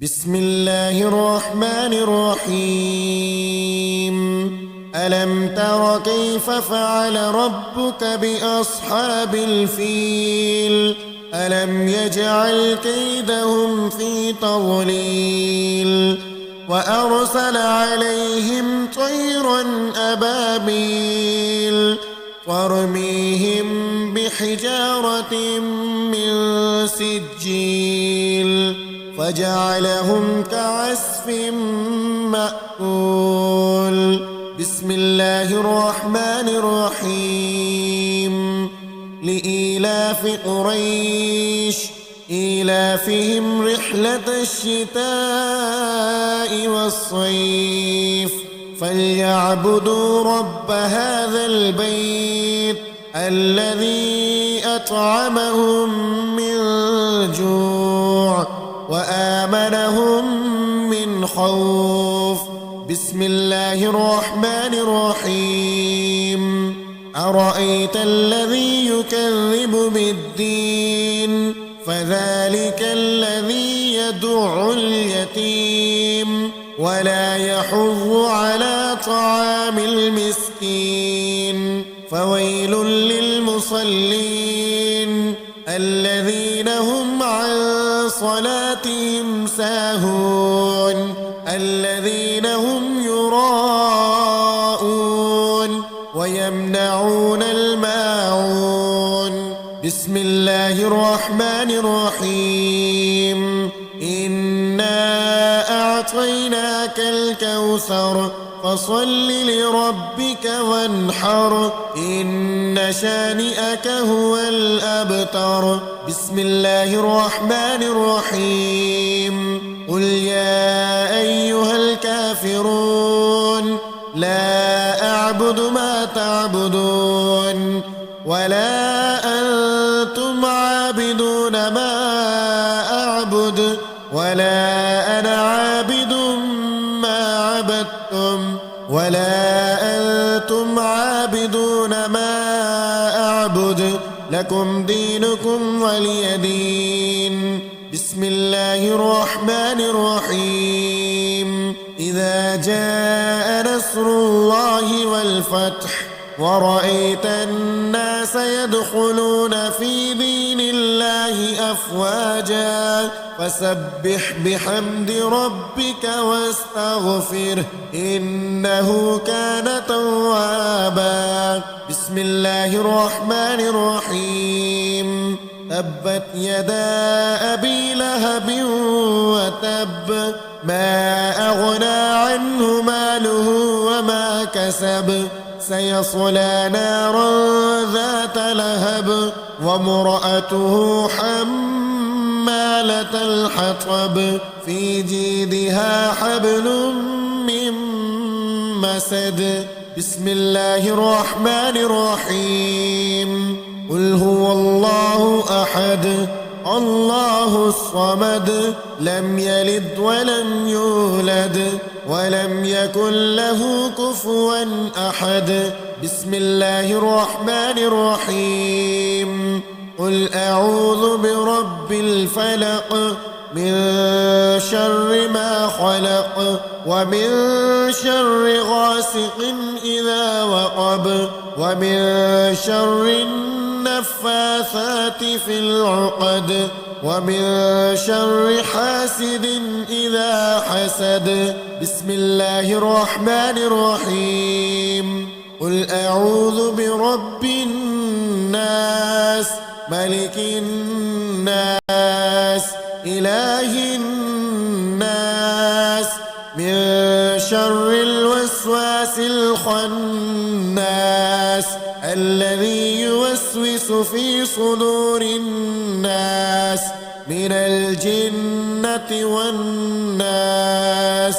بسم الله الرحمن الرحيم. ألم تر كيف فعل ربك بأصحاب الفيل؟ ألم يجعل كيدهم في تضليل وأرسل عليهم طيرا أبابيل ترميهم بحجارة من سجيل فجعلهم كعصف مأكول. بسم الله الرحمن الرحيم. لإيلاف قريش إيلافهم رحلة الشتاء والصيف فليعبدوا رب هذا البيت الذي أطعمهم من جوع وآمنهم من خوف. بسم الله الرحمن الرحيم. أرأيت الذي يكذب بالدين فذلك الذي يدع اليتيم ولا يحض على طعام المسكين. فويل للمصلين الذين هم عن صلاتهم ساهون الذين هم يراءون ويمنعون الماعون. بسم الله الرحمن الرحيم. إنا أعطيناك الكوثر فصل لربك وانحر إن شانئك هو الأبتر. بسم الله الرحمن الرحيم. قل يا أيها الكافرون لا أعبد ما تعبدون ولا أنتم عابدون ما أعبد ولا أنا عابد ما عبدتم ولا أنتم عابدون ما أعبد لكم دينكم ولي دين. بسم الله الرحمن الرحيم. إذا جاء نصر الله والفتح ورأيت الناس يدخلون في دين الله أفواجا فسبح بحمد ربك واستغفره إنه كان توابا. بسم الله الرحمن الرحيم. تبت يدا أبي لهب وتب ما أغنى عنه ماله وما كسب سيصلى نارا ذات لهب وامرأته حمالة الحطب في جيدها حبل من مسد. بسم الله الرحمن الرحيم. قل هو الله أحد الله الصمد لم يلد ولم يولد ولم يكن له كفوا أحد. بسم الله الرحمن الرحيم. قل أعوذ برب الفلق من شر ما خلق ومن شر غاسق إذا وقب ومن شر النفاثات في العقد ومن شر حاسد إذا حسد. بسم الله الرحمن الرحيم. قل أعوذ برب الناس ملك الناس إله الناس من شر الوسواس الخناس الذي يوسوس في صدور الناس من الجنة والناس.